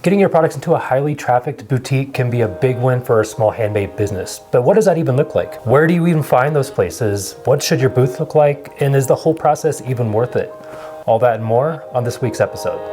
Getting your products into a highly trafficked boutique can be a big win for a small handmade business. But what does that even look like? Where do you even find those places? What should your booth look like? And is the whole process even worth it? All that and more on this week's episode.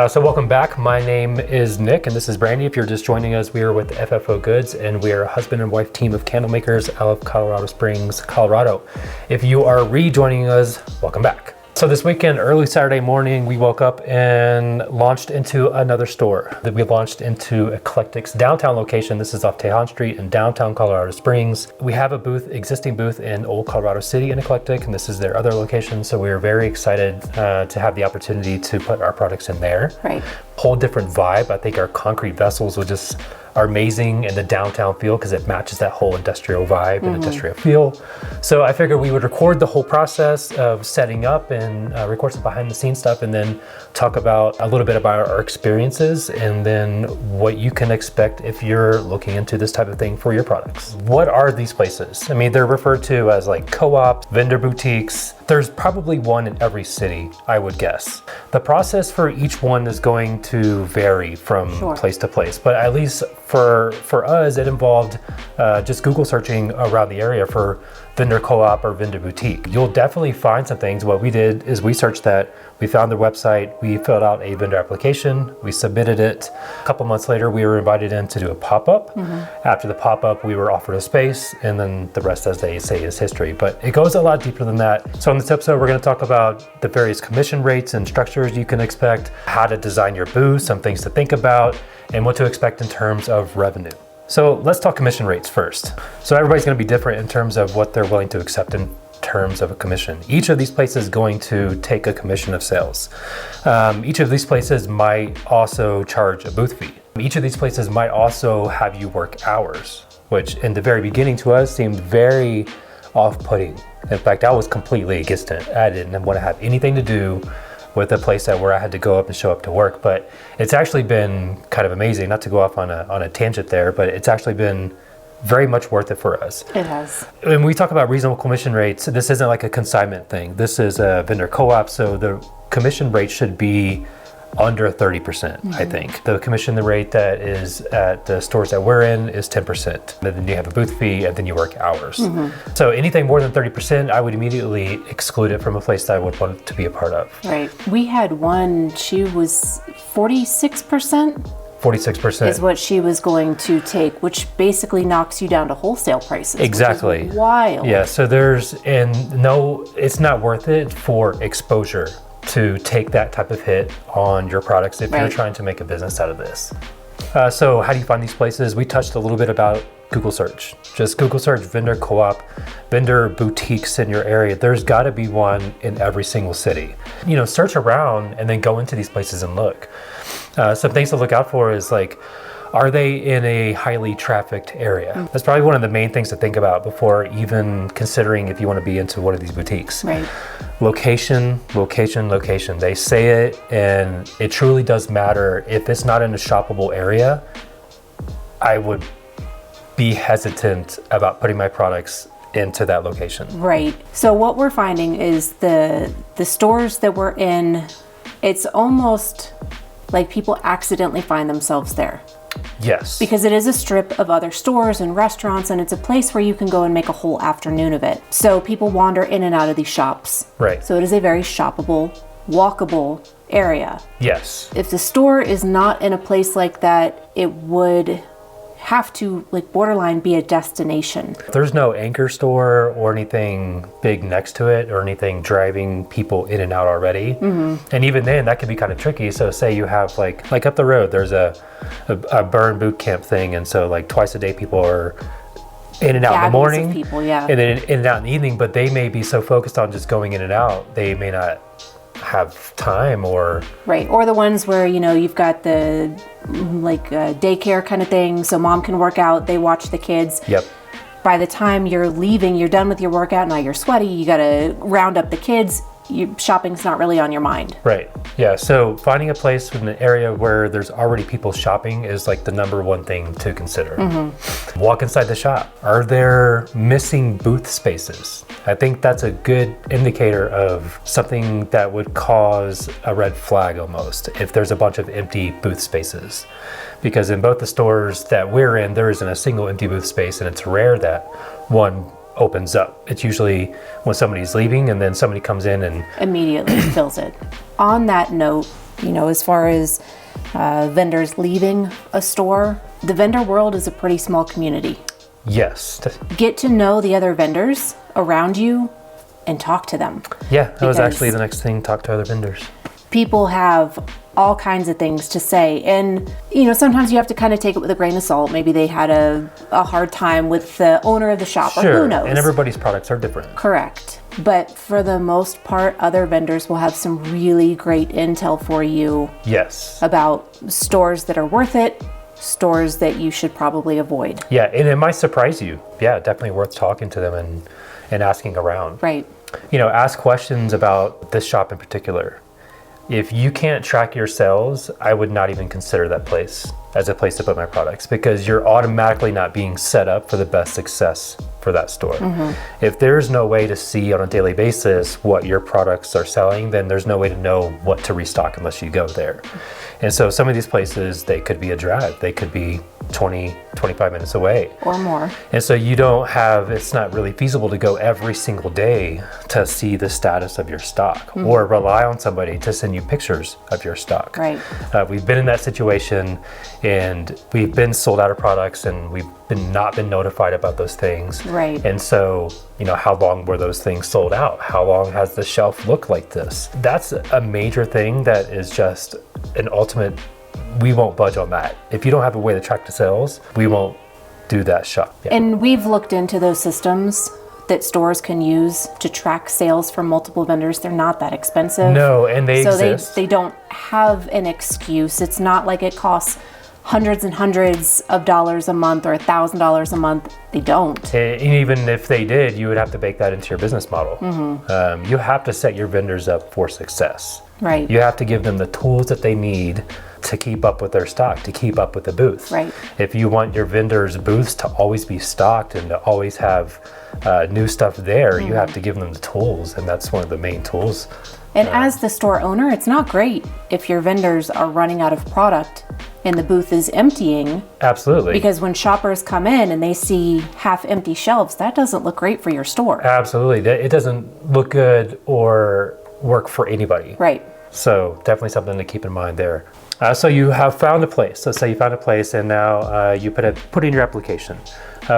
So welcome back. My name is Nick and this is Brandy. If you're just joining us, we are with FFO Goods and we are a husband and wife team of candle makers out of Colorado Springs, Colorado. If you are rejoining us, welcome back. So this weekend, early Saturday morning, we woke up and launched into another store. We launched into Eclectic's downtown location. This is off Tejon Street in downtown Colorado Springs. We have a existing booth in Old Colorado City in Eclectic, and this is their other location. So we are very excited to have the opportunity to put our products in there. Right. Whole different vibe. I think our concrete vessels are amazing in the downtown feel because it matches that whole industrial vibe and industrial feel. So I figured we would record the whole process of setting up and record some behind the scenes stuff and then talk about a little bit about our experiences and then what you can expect if you're looking into this type of thing for your products. What are these places? I mean, they're referred to as like co-ops, vendor boutiques. There's probably one in every city, I would guess. The process for each one is going to vary from place to place, but at least for us, it involved just Google searching around the area for vendor co-op or vendor boutique. You'll definitely find some things. What we did is we searched that, we found their website, we filled out a vendor application, we submitted it. A couple months later, we were invited in to do a pop-up. After the pop-up, we were offered a space, and then the rest, as they say, is history. But it goes a lot deeper than that. So in this episode, we're gonna talk about the various commission rates and structures you can expect, how to design your booth, some things to think about, and what to expect in terms of revenue. So let's talk commission rates first. So everybody's gonna be different in terms of what they're willing to accept in terms of a commission. Each of these places is going to take a commission of sales. Each of these places might also charge a booth fee. Each of these places might also have you work hours, which in the very beginning to us seemed very off-putting. In fact, I was completely against it. I didn't want to have anything to do with a place where I had to go up and show up to work, but it's actually been kind of amazing, not to go off on a tangent there, but it's actually been very much worth it for us. It has. When we talk about reasonable commission rates, this isn't like a consignment thing. This is a vendor co-op, so the commission rate should be under 30%, I think. The commission rate that is at the stores that we're in is 10%. And then you have a booth fee and then you work hours. So anything more than 30%, I would immediately exclude it from a place that I would want to be a part of. Right. We had one, she was 46%. 46% is what she was going to take, which basically knocks you down to wholesale prices. Exactly. Which is wild. Yeah, so it's not worth it for exposure to take that type of hit on your products if you're trying to make a business out of this. So how do you find these places? We touched a little bit about Google search. Just Google search vendor co-op, vendor boutiques in your area. There's gotta be one in every single city. Search around and then go into these places and look. Some things to look out for is like, are they in a highly trafficked area? That's probably one of the main things to think about before even considering if you want to be into one of these boutiques. Right. Location, location, location. They say it, and it truly does matter. If it's not in a shoppable area, I would be hesitant about putting my products into that location. Right. So what we're finding is the stores that we're in, it's almost like people accidentally find themselves there. Yes. Because it is a strip of other stores and restaurants, and it's a place where you can go and make a whole afternoon of it. So people wander in and out of these shops. Right. So it is a very shoppable, walkable area. Yes. If the store is not in a place like that, it would have to borderline be a destination. There's no anchor store or anything big next to it or anything driving people in and out already. And even then that can be kind of tricky. So say you have like up the road, there's a burn boot camp thing. And so twice a day people are in and out in the morning, people, yeah. And then in and out in the evening, but they may be so focused on just going in and out, they may not have time or the ones where you've got the daycare kind of thing, so mom can work out, they watch the kids. Yep. by the time you're leaving, you're done with your workout, now you're sweaty, you gotta round up the kids, shopping's not really on your mind. Right. Yeah. So finding a place in an area where there's already people shopping is like the number one thing to consider. Walk inside the shop. Are there missing booth spaces? I think that's a good indicator of something that would cause a red flag almost if there's a bunch of empty booth spaces. Because in both the stores that we're in, there isn't a single empty booth space, and it's rare that one opens up. It's usually when somebody's leaving and then somebody comes in and immediately fills it. On that note, as far as vendors leaving a store, the vendor world is a pretty small community. yes. Get to know the other vendors around you and talk to them. Yeah, that was Because- actually the next thing, talk to other vendors. People have all kinds of things to say, and sometimes you have to kind of take it with a grain of salt. Maybe they had a hard time with the owner of the shop, or who knows. And everybody's products are different. Correct. But for the most part, other vendors will have some really great intel for you Yes. about stores that are worth it, stores that you should probably avoid. Yeah, and it might surprise you. Yeah, definitely worth talking to them and asking around. Right. Ask questions about this shop in particular. If you can't track your sales, I would not even consider that place as a place to put my products, because you're automatically not being set up for the best success for that store. If there's no way to see on a daily basis what your products are selling, then there's no way to know what to restock unless you go there. And so some of these places, they could be a drive. They could be 20, 25 minutes away. Or more. And so it's not really feasible to go every single day to see the status of your stock or rely on somebody to send you pictures of your stock. Right. We've been in that situation, and we've been sold out of products, and we've not been notified about those things. Right. And so, how long were those things sold out? How long has the shelf looked like this? That's a major thing that is just an ultimate, we won't budge on that. If you don't have a way to track the sales, we won't do that shop. Yeah. And we've looked into those systems that stores can use to track sales from multiple vendors. They're not that expensive. No, and they so exist. they don't have an excuse. It's not like it costs hundreds and hundreds of dollars a month or $1,000 a month. They don't. And even if they did, you would have to bake that into your business model. You have to set your vendors up for success. Right. You have to give them the tools that they need to keep up with their stock, to keep up with the booth. Right. If you want your vendors' booths to always be stocked and to always have new stuff there, you have to give them the tools, and that's one of the main tools. And as the store owner, it's not great if your vendors are running out of product and the booth is emptying, Absolutely. because when shoppers come in and they see half empty shelves, that doesn't look great for your store. Absolutely. It doesn't look good or work for anybody. Right. So definitely something to keep in mind there. So you have found a place. Let's say you found a place, and now you put in your application.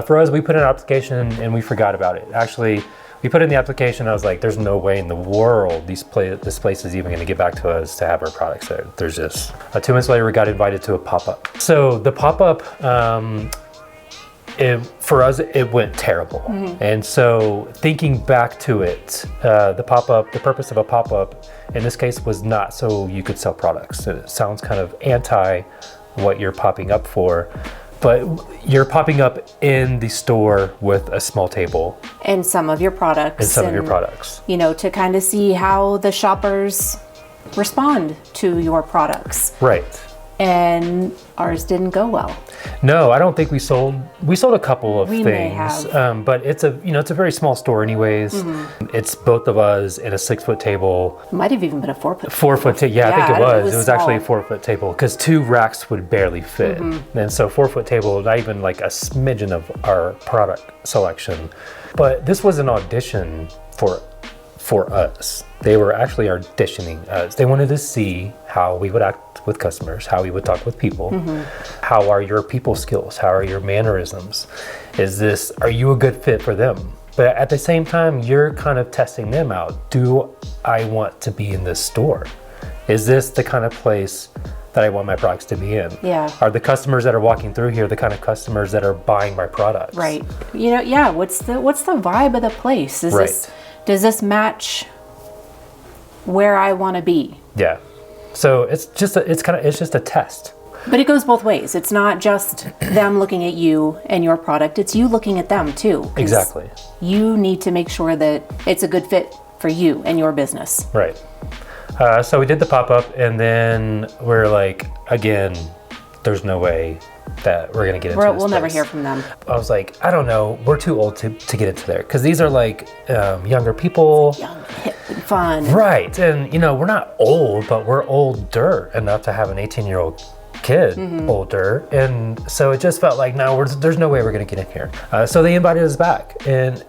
For us, we put in an application and we forgot about it. Actually, we put in the application. I was like, "There's no way in the world this place is even going to get back to us to have our products there." There's just 2 months later, we got invited to a pop-up. So the pop-up. For us, it went terrible. And so thinking back to it, the purpose of a pop-up in this case was not so you could sell products. It sounds kind of anti what you're popping up for, but you're popping up in the store with a small table And some of your products. and some of your products. To kind of see how the shoppers respond to your products. Right. And ours didn't go well. No, I don't think we sold a couple of We may things, have. but it's a very small store anyways. It's both of us in a 6-foot table. Might have even been a 4-foot. 4-foot table. Yeah, I think it was. It was actually a small. 4-foot table because 2 racks would barely fit. And so 4-foot table, not even like a smidgen of our product selection. But this was an audition for us. They were actually auditioning us. They wanted to see how we would act with customers, how we would talk with people. How are your people skills? How are your mannerisms? Are you a good fit for them? But at the same time, you're kind of testing them out. Do I want to be in this store? Is this the kind of place that I want my products to be in? Yeah. Are the customers that are walking through here the kind of customers that are buying my products? Right. What's the vibe of the place? Right. Does this match where I want to be? Yeah. So it's just a test. But it goes both ways. It's not just them looking at you and your product, it's you looking at them too. 'Cause Exactly. you need to make sure that it's a good fit for you and your business. Right. So we did the pop-up, and then we're like, again, there's no way that we're gonna get into this We'll never place. hear from them. I was like, I don't know, we're too old to get into there, because these are like younger people. Young, hip, and fun. Right, and you know, we're not old, but we're older enough to have an 18-year-old kid older, and so it just felt like, no, there's no way we're gonna get in here. So they invited us back, and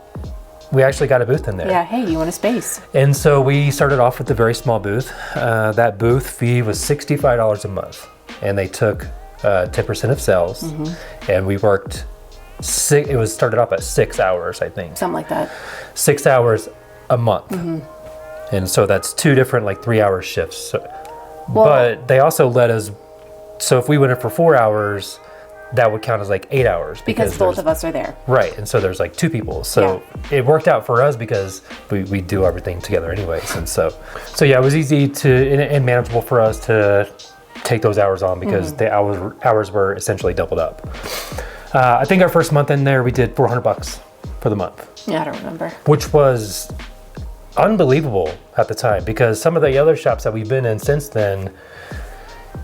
we actually got a booth in there. Yeah, hey, you want a space? And so we started off with a very small booth. That booth fee was $65 a month, and they took 10% of sales, and we worked it was started off at 6 hours, I think. Something like that. 6 hours a month. And so that's 2 different like 3-hour shifts. So, but they also let us, so if we went in for 4 hours, that would count as like 8 hours. Because both of us are there. Right, and so there's like 2 people. So it worked out for us because we do everything together anyways. And so yeah, it was easy and manageable for us to take those hours on because the hours were essentially doubled up. I think our first month in there, we did $400 for the month. Yeah, I don't remember. Which was unbelievable at the time, because some of the other shops that we've been in since then,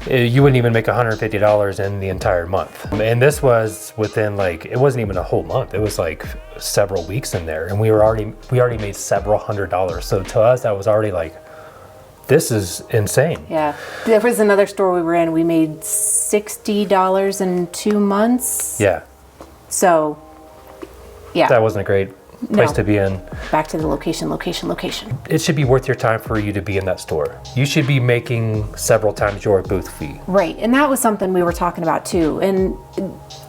you wouldn't even make $150 in the entire month. And this was within like, it wasn't even a whole month. It was like several weeks in there, and we already made several $100s. So to us, that was already like, this is insane. Yeah. There was another store we were in. We made $60 in 2 months. Yeah. So, yeah. That wasn't a great place No. to be in. Back to the location. It should be worth your time for you to be in that store. You should be making several times your booth fee. Right. And that was something we were talking about too. And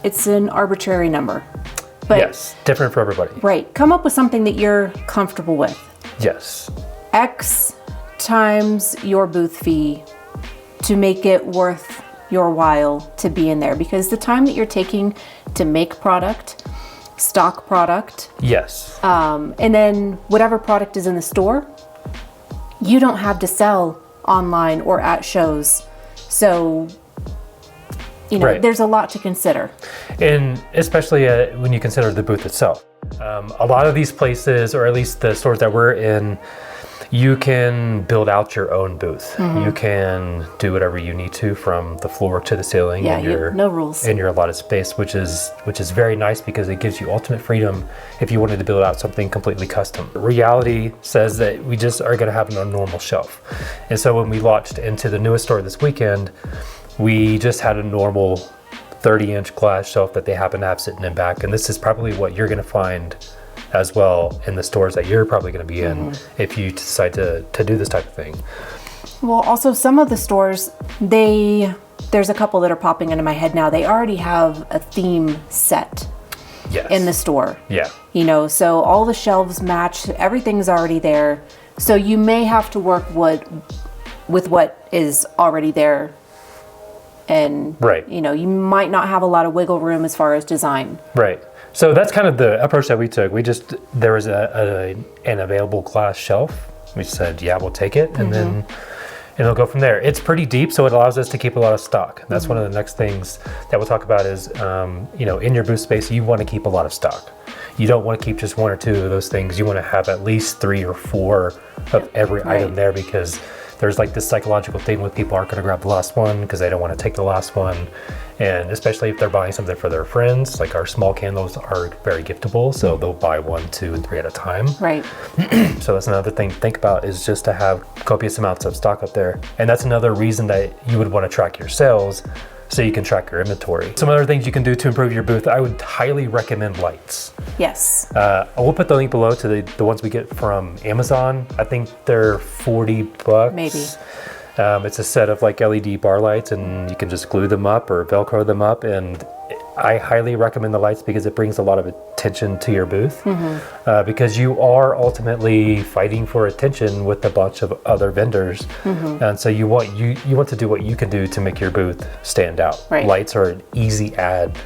it's an arbitrary number. But Yes, different for everybody. right. Come up with something that you're comfortable with. Yes. X times your booth fee to make it worth your while to be in there, because the time that you're taking to make product, stock product, Yes. and then whatever product is in the store, you don't have to sell online or at shows. So, you know, Right. there's a lot to consider. And especially when you consider the booth itself. A lot of these places, or at least the stores that we're in, you can build out your own booth. You can do whatever you need to, from the floor to the ceiling. Yeah, in you your, have no rules. in your allotted space, which is very nice, because it gives you ultimate freedom if you wanted to build out something completely custom. Reality says that we just are going to have it on a normal shelf. And so when we launched into the newest store this weekend, we just had a normal 30-inch glass shelf that they happen to have sitting in back. And this is probably what you're going to find as well in the stores that you're probably going to be in if you decide to do this type of thing. Well, also some of the stores, there's a couple that are popping into my head now. They already have a theme set Yes. in the store. Yeah. You know, so all the shelves match, everything's already there. So you may have to work with what is already there. And, Right. you know, you might not have a lot of wiggle room as far as design. Right. So that's kind of the approach that we took. There was an available glass shelf. We said, yeah, we'll take it. And then it'll go from there. It's pretty deep, so it allows us to keep a lot of stock. That's one of the next things that we'll talk about is, you know, in your booth space, you want to keep a lot of stock. You don't want to keep just 1 or 2 of those things. You want to have at least 3 or 4 of every item there, because there's like this psychological thing with people aren't going to grab the last one because they don't want to take the last one. And especially if they're buying something for their friends, like our small candles are very giftable, so they'll buy 1, 2, and 3 at a time. Right. So that's another thing to think about, is just to have copious amounts of stock up there. And that's another reason that you would want to track your sales, so you can track your inventory. Some other things you can do to improve your booth, I would highly recommend lights. Yes. I will put the link below to the ones we get from Amazon. I think they're $40. Maybe. It's a set of like LED bar lights, and you can just glue them up or Velcro them up. And I highly recommend the lights because it brings a lot of attention to your booth, because you are ultimately fighting for attention with a bunch of other vendors. And so you want to do what you can do to make your booth stand out. Right. Lights are an easy ad,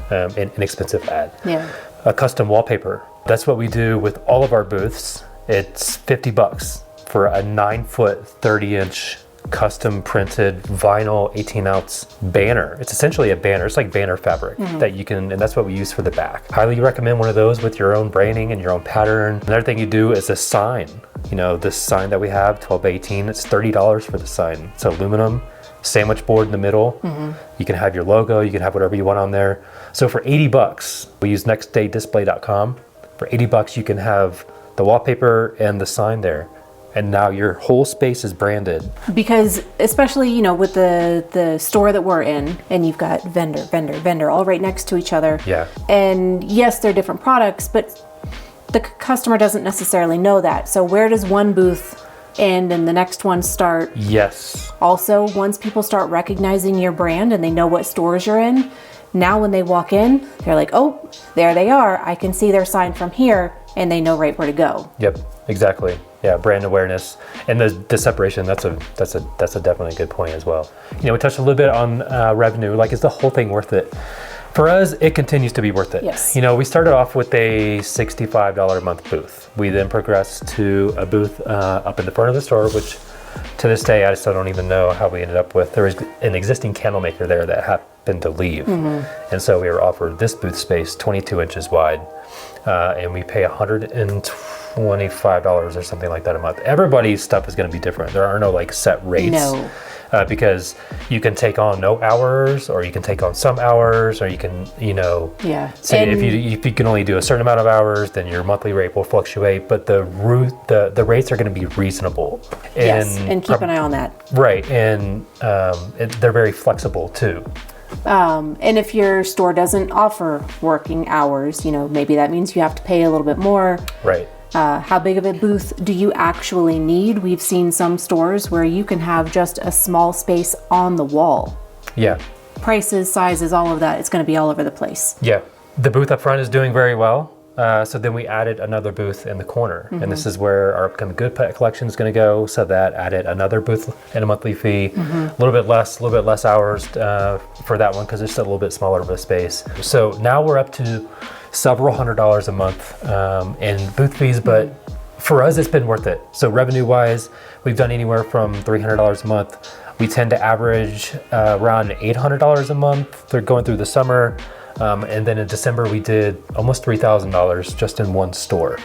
an inexpensive ad. Yeah. A custom wallpaper. That's what we do with all of our booths. It's $50 for a 9-foot, 30-inch custom printed vinyl 18-ounce banner. It's essentially a banner. It's like banner fabric that you can, and that's what we use for the back. Highly recommend one of those with your own branding and your own pattern. Another thing you do is a sign. You know, this sign that we have, 12 by 18, it's $30 for the sign. It's aluminum, sandwich board in the middle. You can have your logo, you can have whatever you want on there. So for $80, we use nextdaydisplay.com. For $80, you can have the wallpaper and the sign there. And now your whole space is branded. Because especially, you know, with the store that we're in, and you've got vendor, all right next to each other. Yeah. And yes, they're different products, but the customer doesn't necessarily know that. So where does one booth end and the next one start? Yes. Also, once people start recognizing your brand and they know what stores you're in, now when they walk in, they're like, oh, there they are. I can see their sign from here, and they know right where to go. Yep, exactly. Yeah, brand awareness and the separation. That's a definitely good point as well. You know, we touched a little bit on revenue. Like, is the whole thing worth it? For us, it continues to be worth it. Yes. You know, we started off with a $65 a month booth. We then progressed to a booth up in the front of the store, which to this day, I still don't even know how we ended up with. There was an existing candle maker there that happened to leave. And so we were offered this booth space, 22 inches wide, and we pay $125 or something like that a month. Everybody's stuff is going to be different. There are no like set rates. No. Because you can take on no hours, or you can take on some hours, or you can, you know, Yeah. say if you can only do a certain amount of hours, then your monthly rate will fluctuate. But the rates are going to be reasonable. Yes, and keep an eye on that. Right, and they're very flexible too. And if your store doesn't offer working hours, you know, maybe that means you have to pay a little bit more. Right. How big of a booth do you actually need? We've seen some stores where you can have just a small space on the wall. Yeah. Prices, sizes, all of that, it's going to be all over the place. Yeah. The booth up front is doing very well. So then we added another booth in the corner. And this is where our upcoming Good Pet collection is going to go. So that added another booth and a monthly fee. A little bit less hours for that one because it's a little bit smaller of a space. So now we're up to several $100s a month in booth fees, but for us, it's been worth it. So revenue-wise, we've done anywhere from $300 a month. We tend to average around $800 a month. They're going through the summer. And then in December, we did almost $3,000 just in one store.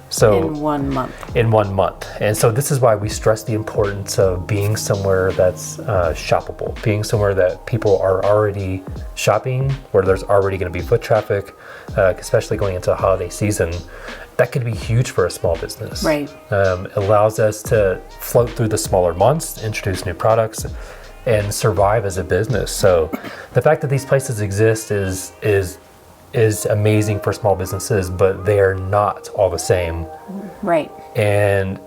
So In 1 month. In 1 month. And so this is why we stress the importance of being somewhere that's shoppable, being somewhere that people are already shopping, where there's already going to be foot traffic, especially going into the holiday season. That could be huge for a small business. Right. It allows us to float through the smaller months, introduce new products, and survive as a business. So the fact that these places exist is amazing for small businesses, but they are not all the same. Right. And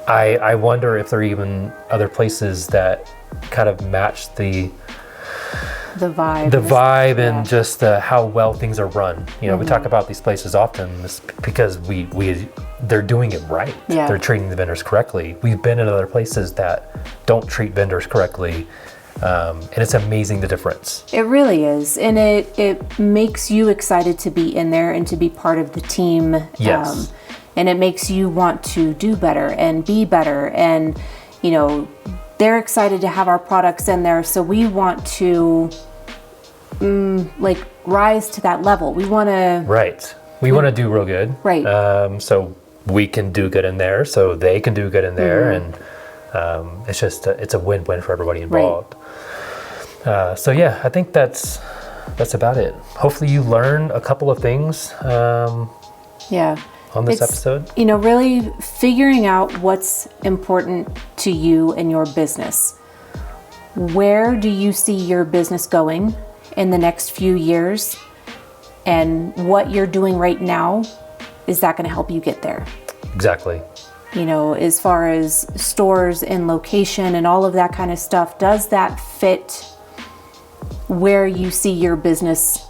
I wonder if there are even other places that kind of match the vibe and just how well things are run. You know, we talk about these places often because they're doing it right. Yeah. They're treating the vendors correctly. We've been in other places that don't treat vendors correctly. And it's amazing the difference. It really is. And it makes you excited to be in there and to be part of the team. Yes. And it makes you want to do better and be better. And, you know, they're excited to have our products in there. So we want to rise to that level. We want to. Right. We want to do real good. Right. So we can do good in there, so they can do good in there. And it's just, it's a win-win for everybody involved. Right. So yeah, I think that's about it. Hopefully you learn a couple of things. Yeah. On this episode? You know, really figuring out what's important to you and your business. Where do you see your business going in the next few years? And what you're doing right now, is that going to help you get there? Exactly. You know, as far as stores and location and all of that kind of stuff, does that fit where you see your business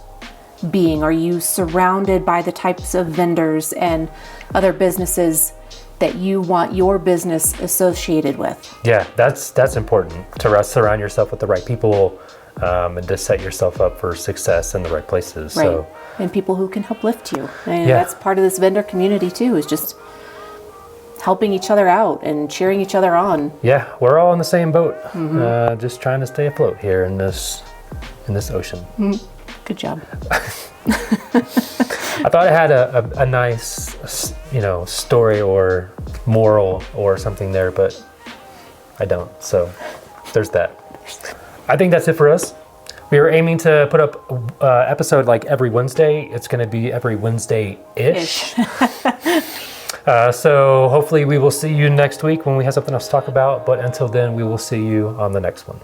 being? Are you surrounded by the types of vendors and other businesses that you want your business associated with? Yeah, that's important, to surround yourself with the right people and to set yourself up for success in the right places. Right. So, and people who can help lift you. And that's part of this vendor community too, is just helping each other out and cheering each other on. Yeah, we're all in the same boat, just trying to stay afloat here in this ocean. Good job. I thought it had a nice, story or moral or something there, but I don't. So there's that. I think that's it for us. We were aiming to put up episode like every Wednesday. It's going to be every Wednesday-ish. So hopefully we will see you next week when we have something else to talk about. But until then, we will see you on the next one.